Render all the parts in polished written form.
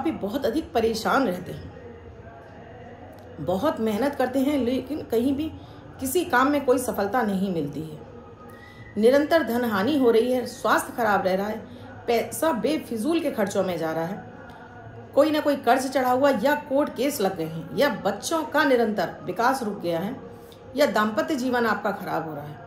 भी बहुत अधिक परेशान रहते हैं, बहुत मेहनत करते हैं, लेकिन कहीं भी किसी काम में कोई सफलता नहीं मिलती है। निरंतर धन हानि हो रही है, स्वास्थ्य खराब रह रहा है, पैसा बेफिजूल के खर्चों में जा रहा है, कोई ना कोई कर्ज चढ़ा हुआ या कोर्ट केस लग गए हैं, या बच्चों का निरंतर विकास रुक गया है, या दाम्पत्य जीवन आपका खराब हो रहा है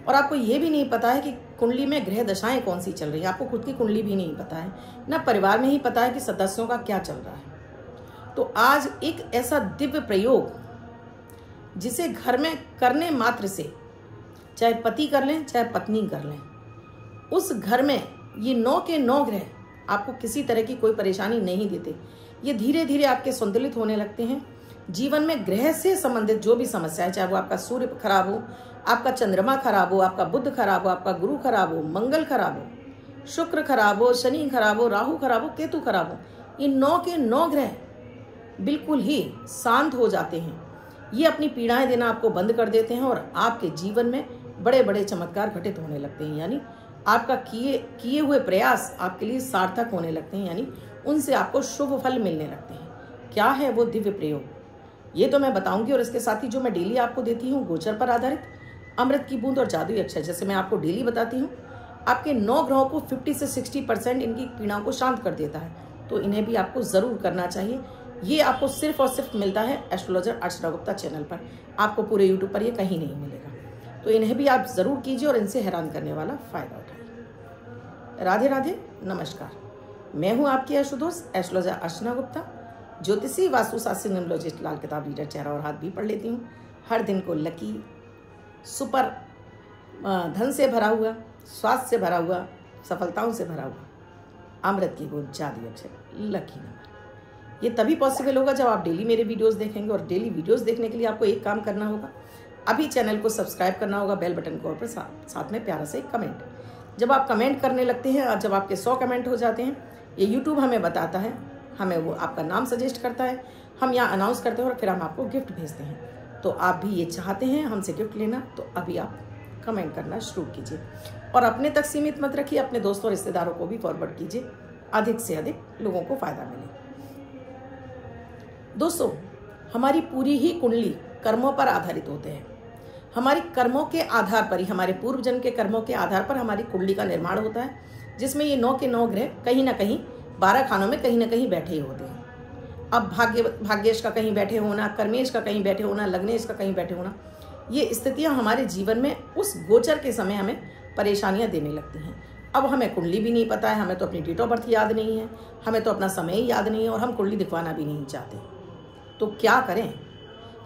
और आपको ये भी नहीं पता है कि कुंडली में ग्रह दशाएं कौन सी चल रही है। आपको खुद की कुंडली भी नहीं पता है, ना परिवार में ही पता है कि सदस्यों का क्या चल रहा है। तो आज एक ऐसा दिव्य प्रयोग जिसे घर में करने मात्र से, चाहे पति कर लें चाहे पत्नी कर लें, उस घर में ये 9 के 9 ग्रह आपको किसी तरह की कोई परेशानी नहीं देते। ये धीरे धीरे आपके संतुलित होने लगते हैं। जीवन में ग्रह से संबंधित जो भी समस्या है, चाहे वो आपका सूर्य खराब हो, आपका चंद्रमा खराब हो, आपका बुध खराब हो, आपका गुरु खराब हो, मंगल खराब हो, शुक्र खराब हो, शनि खराब हो, राहु खराब हो, केतु खराब हो, ये 9 के 9 ग्रह बिल्कुल ही शांत हो जाते हैं। ये अपनी पीड़ाएं देना आपको बंद कर देते हैं और आपके जीवन में बड़े बड़े चमत्कार घटित होने लगते हैं। यानी आपका किए हुए प्रयास आपके लिए सार्थक होने लगते हैं, यानी उनसे आपको शुभ फल मिलने लगते हैं। क्या है वो दिव्य प्रयोग, ये तो मैं बताऊंगी। और इसके साथ ही जो मैं डेली आपको देती हूँ गोचर पर आधारित अमृत की बूंद और जादुई अक्षर, जैसे मैं आपको डेली बताती हूँ, आपके 9 ग्रहों को 50 से 60% इनकी पीड़ाओं को शांत कर देता है। तो इन्हें भी आपको ज़रूर करना चाहिए। ये आपको सिर्फ और सिर्फ मिलता है एस्ट्रोलॉजर अर्चना गुप्ता चैनल पर, आपको पूरे यूट्यूब पर ये कहीं नहीं मिलेगा। तो इन्हें भी आप ज़रूर कीजिए और इनसे हैरान करने वाला फ़ायदा उठाइए। राधे राधे, नमस्कार। मैं हूँ आपकी दोस्त एस्ट्रोलॉजर अर्चना गुप्ता, ज्योतिषी, वास्तुशास्त्री, न्यूमरोलॉजिस्ट, लाल किताब रीडर, चेहरा और हाथ भी पढ़ लेती हूँ। हर दिन को लकी, सुपर, धन से भरा हुआ, स्वास्थ्य से भरा हुआ, सफलताओं से भरा हुआ अमृत की बूंद, जादुई अक्षर, लकी नंबर। ये तभी पॉसिबल होगा जब आप डेली मेरे वीडियोस देखेंगे। और डेली वीडियोस देखने के लिए आपको एक काम करना होगा, अभी चैनल को सब्सक्राइब करना होगा, बेल बटन को, और साथ में प्यारा से एक कमेंट। जब आप कमेंट करने लगते हैं और जब आपके 100 कमेंट हो जाते हैं, ये यूट्यूब हमें बताता है, हमें वो आपका नाम सजेस्ट करता है, हम यहाँ अनाउंस करते हैं और फिर हम आपको गिफ्ट भेजते हैं। तो आप भी ये चाहते हैं हमसे गिफ्ट लेना, तो अभी आप कमेंट करना शुरू कीजिए और अपने तक सीमित मत रखिए, अपने दोस्तों रिश्तेदारों को भी फॉरवर्ड कीजिए, अधिक से अधिक लोगों को फायदा मिले। दोस्तों, हमारी पूरी ही कुंडली कर्मों पर आधारित होते हैं। हमारी कर्मों के आधार पर ही, हमारे पूर्व जन्म के कर्मों के आधार पर हमारी कुंडली का निर्माण होता है, जिसमें ये 9 के 9 ग्रह कहीं ना कहीं 12 खानों में कहीं ना कहीं बैठे ही होते हैं। अब भाग्येश का कहीं बैठे होना, कर्मेश का कहीं बैठे होना, लग्नेश का कहीं बैठे होना, ये स्थितियां हमारे जीवन में उस गोचर के समय हमें परेशानियां देने लगती हैं। अब हमें कुंडली भी नहीं पता है, हमें तो अपनी डेट ऑफ बर्थ याद नहीं है, हमें तो अपना समय ही याद नहीं है और हम कुंडली दिखवाना भी नहीं चाहते। तो क्या करें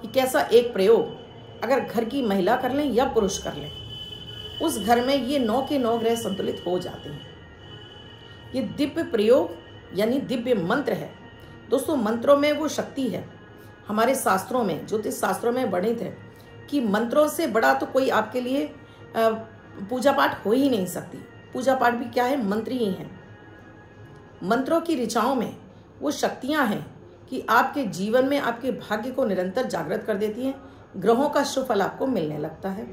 कि कैसा एक प्रयोग अगर घर की महिला कर लें या पुरुष कर लें, उस घर में ये 9 के 9 ग्रह संतुलित हो जाते हैं। ये दिव्य प्रयोग यानी दिव्य मंत्र है। दोस्तों, मंत्रों में वो शक्ति है, हमारे शास्त्रों में, ज्योतिष शास्त्रों में वर्णित है कि मंत्रों से बड़ा तो कोई आपके लिए पूजा पाठ हो ही नहीं सकती। पूजा पाठ भी क्या है, मंत्र ही है। मंत्रों की ऋचाओं में वो शक्तियां हैं कि आपके जीवन में आपके भाग्य को निरंतर जागृत कर देती हैं। ग्रहों का शुभ फल आपको मिलने लगता है।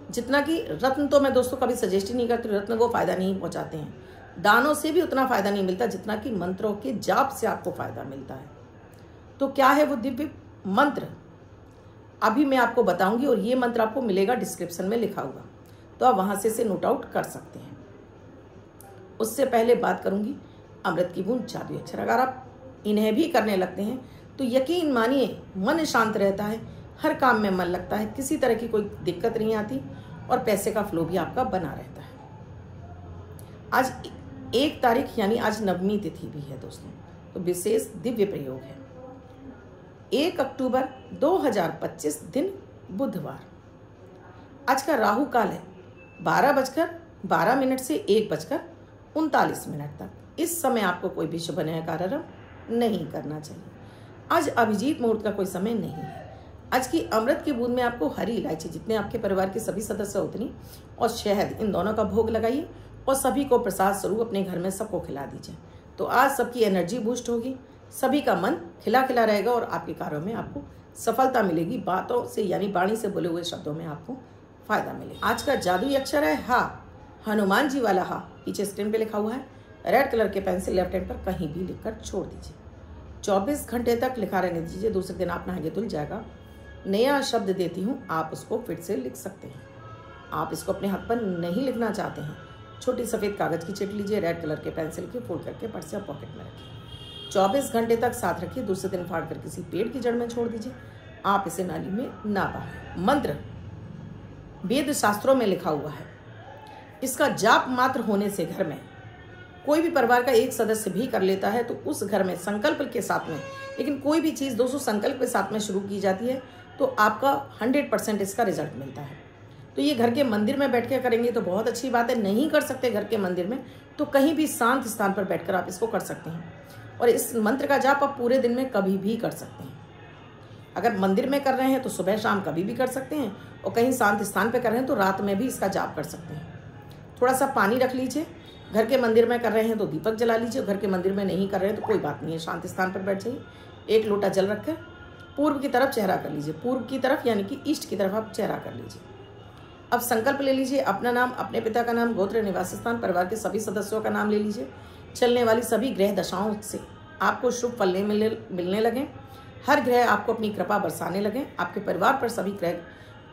जितना कि रत्न तो मैं दोस्तों कभी सजेस्ट ही नहीं करती, रत्न को फायदा नहीं पहुंचाते हैं। दानों से भी उतना फायदा नहीं मिलता जितना कि मंत्रों के जाप से आपको फायदा मिलता है। तो क्या है वो दिव्य मंत्र, अभी मैं आपको बताऊंगी और ये मंत्र आपको मिलेगा डिस्क्रिप्शन में लिखा हुआ, तो आप वहां से इसे नोट आउट कर सकते हैं। उससे पहले बात करूंगी अमृत की बूंद, जादुई अक्षर। अगर आप इन्हें भी करने लगते हैं तो यकीन मानिए मन शांत रहता है, हर काम में मन लगता है, किसी तरह की कोई दिक्कत नहीं आती और पैसे का फ्लो भी आपका बना रहता है। आज 1 तारीख यानी आज नवमी तिथि भी है दोस्तों, तो विशेष दिव्य प्रयोग है। 1 अक्टूबर 2025 दिन बुधवार। आज का राहु काल है 12:12 से 1:39 तक। इस समय आपको कोई भी शुभ नया कार्य नहीं करना चाहिए। आज अभिजीत मुहूर्त का कोई समय नहीं है। आज की अमृत की बूंद में आपको हरी इलायची, जितने आपके परिवार के सभी सदस्य उतनी, और शहद, इन दोनों का भोग लगाइए और सभी को प्रसाद स्वरूप अपने घर में सबको खिला दीजिए। तो आज सबकी एनर्जी बूस्ट होगी, सभी का मन खिला खिला रहेगा और आपके कार्यों में आपको सफलता मिलेगी। बातों से यानी वाणी से बोले हुए शब्दों में आपको फायदा मिलेगा। आज का जादुई अक्षर है हा, हनुमान जी वाला हा, पीछे स्क्रीन पे लिखा हुआ है। रेड कलर के पेन से लेफ्ट हैंड पर कहीं भी लिखकर छोड़ दीजिए। 24 घंटे तक लिखा रहने दीजिए। दूसरे दिन आप नहाएंगे धुल जाएगा। नया शब्द देती हूँ, आप उसको फिर से लिख सकते हैं। आप इसको अपने हाथ पर नहीं लिखना चाहते हैं, छोटी सफ़ेद कागज़ की चिट लीजिए, रेड कलर के पेन से लिखिए, फोल्ड करके पर्स या पॉकेट में रखिए। 24 घंटे तक साथ रखिए। दूसरे दिन फाड़ कर किसी पेड़ की जड़ में छोड़ दीजिए। आप इसे नाली में ना बहाएं। मंत्र वेद शास्त्रों में लिखा हुआ है। इसका जाप मात्र होने से घर में कोई भी परिवार का एक सदस्य भी कर लेता है तो उस घर में संकल्प के साथ में, लेकिन कोई भी चीज़ दोस्तों संकल्प के साथ में शुरू की जाती है तो आपका 100% इसका रिजल्ट मिलता है। तो ये घर के मंदिर में बैठ के करेंगे तो बहुत अच्छी बात है। नहीं कर सकते घर के मंदिर में तो कहीं भी शांत स्थान पर बैठकर आप इसको कर सकते हैं। और इस मंत्र का जाप आप पूरे दिन में कभी भी कर सकते हैं। अगर मंदिर में कर रहे हैं तो सुबह शाम कभी भी कर सकते हैं, और कहीं शांत स्थान पर कर रहे हैं तो रात में भी इसका जाप कर सकते हैं। थोड़ा सा पानी रख लीजिए। घर के मंदिर में कर रहे हैं तो दीपक जला लीजिए। घर के मंदिर में नहीं कर रहे हैं तो कोई बात नहीं है, शांत स्थान पर बैठ जाइए। एक लोटा जल रखकर पूर्व की तरफ चेहरा कर लीजिए। पूर्व की तरफ यानी कि ईस्ट की तरफ आप चेहरा कर लीजिए। अब संकल्प ले लीजिए। अपना नाम, अपने पिता का नाम, गोत्र, निवास स्थान, परिवार के सभी सदस्यों का नाम ले लीजिए। चलने वाली सभी ग्रह दशाओं से आपको शुभ फल मिलने लगे। हर ग्रह आपको अपनी कृपा बरसाने लगे। आपके परिवार पर सभी ग्रह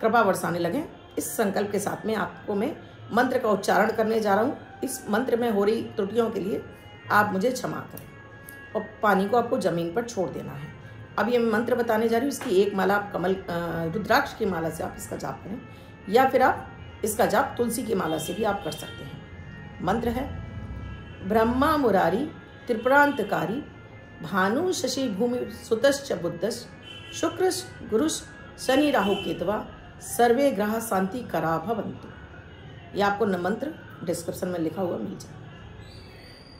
कृपा बरसाने लगे। इस संकल्प के साथ में आपको मैं मंत्र का उच्चारण करने जा रहा हूँ। इस मंत्र में हो रही त्रुटियों के लिए आप मुझे क्षमा करें। और पानी को आपको जमीन पर छोड़ देना है। अब ये मंत्र बताने जा रही हूँ। इसकी एक माला आप रुद्राक्ष की माला से आप इसका जाप करें, या फिर आप इसका जाप तुलसी की माला से भी आप कर सकते हैं। मंत्र है ब्रह्मा मुरारी त्रिपुरांतकारी भानु शशि भूमि सुतश्च बुद्धश्च शुक्र गुरुश शनि राहु केतवा सर्वे ग्रह शांति करा भवन्तु। ये आपको मंत्र डिस्क्रिप्शन में लिखा हुआ मिल जाए।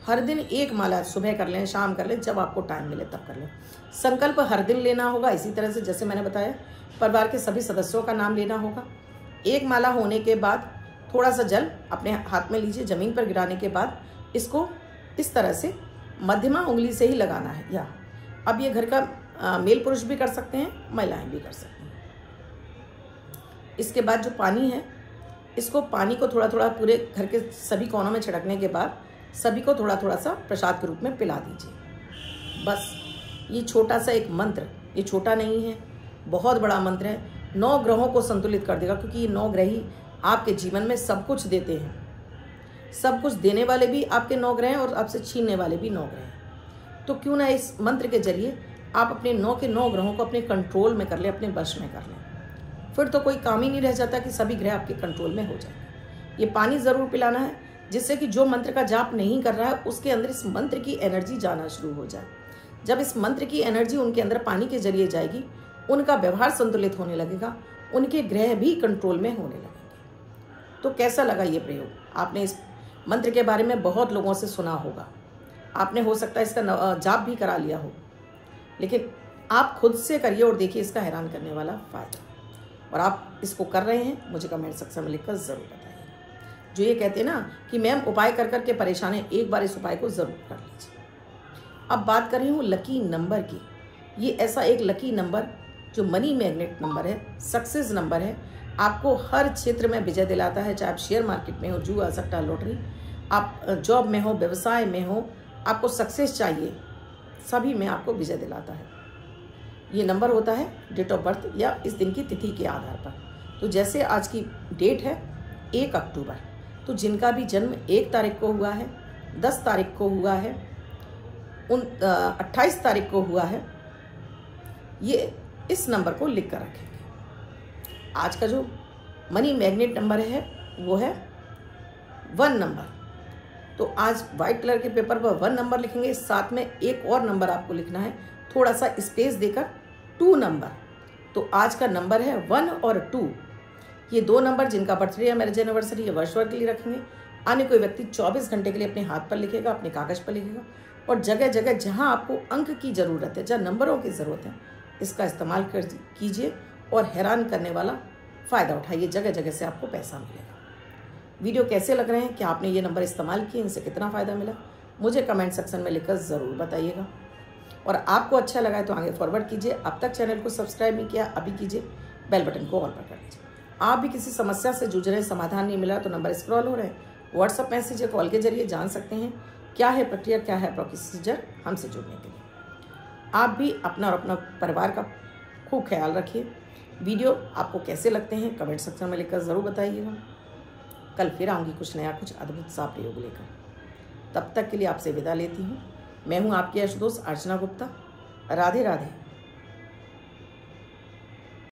हर दिन एक माला सुबह कर लें, शाम कर लें, जब आपको टाइम मिले तब कर लें। संकल्प हर दिन लेना होगा। इसी तरह से जैसे मैंने बताया, परिवार के सभी सदस्यों का नाम लेना होगा। एक माला होने के बाद थोड़ा सा जल अपने हाथ में लीजिए। ज़मीन पर गिराने के बाद इसको इस तरह से मध्यमा उंगली से ही लगाना है। या अब ये घर का मेल पुरुष भी कर सकते हैं, महिलाएं भी कर सकते हैं। इसके बाद जो पानी है, इसको पानी को थोड़ा थोड़ा पूरे घर के सभी कोनों में छिड़कने के बाद सभी को थोड़ा थोड़ा सा प्रसाद के रूप में पिला दीजिए। बस ये छोटा सा एक मंत्र, ये छोटा नहीं है, बहुत बड़ा मंत्र है। 9 ग्रहों को संतुलित कर देगा, क्योंकि ये 9 ग्रह ही आपके जीवन में सब कुछ देते हैं। सब कुछ देने वाले भी आपके 9 ग्रह हैं और आपसे छीनने वाले भी 9 ग्रह हैं। तो क्यों ना इस मंत्र के जरिए आप अपने 9 के 9 ग्रहों को अपने कंट्रोल में कर लें, अपने वश में कर लें। फिर तो कोई काम ही नहीं रह जाता कि सभी ग्रह आपके कंट्रोल में हो जाए। ये पानी ज़रूर पिलाना है, जिससे कि जो मंत्र का जाप नहीं कर रहा है उसके अंदर इस मंत्र की एनर्जी जाना शुरू हो जाए। जब इस मंत्र की एनर्जी उनके अंदर पानी के जरिए जाएगी, उनका व्यवहार संतुलित होने लगेगा, उनके ग्रह भी कंट्रोल में होने लगेंगे। तो कैसा लगा ये प्रयोग? आपने इस मंत्र के बारे में बहुत लोगों से सुना होगा, आपने हो सकता है इसका जाप भी करा लिया हो, लेकिन आप खुद से करिए और देखिए इसका हैरान करने वाला फायदा। और आप इसको कर रहे हैं, मुझे कमेंट सेक्शन में लिखकर ज़रूर बताइए। जो ये कहते हैं ना कि मैम उपाय कर करके परेशान है, एक बार इस उपाय को ज़रूर कर लीजिए। अब बात कर रही हूँ लकी नंबर की। ये ऐसा एक लकी नंबर जो मनी मैग्नेट नंबर है, सक्सेस नंबर है, आपको हर क्षेत्र में विजय दिलाता है। चाहे आप शेयर मार्केट में हो, जुआ, सट्टा, लॉटरी, आप जॉब में हो, व्यवसाय में हो, आपको सक्सेस चाहिए, सभी में आपको विजय दिलाता है। ये नंबर होता है डेट ऑफ बर्थ या इस दिन की तिथि के आधार पर। तो जैसे आज की डेट है 1 अक्टूबर, तो जिनका भी जन्म 1 तारीख को हुआ है, 10 तारीख को हुआ है, 28 तारीख को हुआ है, ये इस नंबर को लिख कर रखेंगे। आज का जो मनी मैग्नेट नंबर है वो है 1 नंबर। तो आज वाइट कलर के पेपर पर 1 नंबर लिखेंगे, साथ में एक और नंबर आपको लिखना है, थोड़ा सा स्पेस देकर 2 नंबर। तो आज का नंबर है 1 और 2। ये 2 नंबर जिनका बर्थडे या मैरिज एनिवर्सरी या वर्षवर्ष के लिए रखेंगे। अन्य कोई व्यक्ति 24 घंटे के लिए अपने हाथ पर लिखेगा, अपने कागज पर लिखेगा, और जगह जगह जहां आपको अंक की ज़रूरत है, जहाँ नंबरों की ज़रूरत है, इसका इस्तेमाल कीजिए और हैरान करने वाला फ़ायदा उठाइए। जगह जगह से आपको पैसा मिलेगा। वीडियो कैसे लग रहे हैं, क्या आपने ये नंबर इस्तेमाल किए, इनसे कितना फ़ायदा मिला, मुझे कमेंट सेक्शन में लिखकर ज़रूर बताइएगा। और आपको अच्छा लगा है तो आगे फॉरवर्ड कीजिए। अब तक चैनल को सब्सक्राइब नहीं किया, अभी कीजिए, बेल बटन को ऑल पर कर लीजिए। आप भी किसी समस्या से जूझ रहे हैं, समाधान नहीं मिला तो नंबर स्क्रॉल हो रहे हैं, व्हाट्सअप मैसेज या कॉल के जरिए जान सकते हैं। क्या है प्रक्रिया, क्या है प्रोसीजर, हमसे जुड़ने के लिए। आप भी अपना और अपना परिवार का खूब ख्याल रखिए। वीडियो आपको कैसे लगते हैं कमेंट सेक्शन में लिखकर ज़रूर बताइएगा। कल फिर आऊँगी कुछ नया, कुछ अद्भुत सा प्रयोग लेकर। तब तक के लिए आपसे विदा लेती हूँ। मैं हूँ आपकी आशुतोष अर्चना गुप्ता। राधे राधे।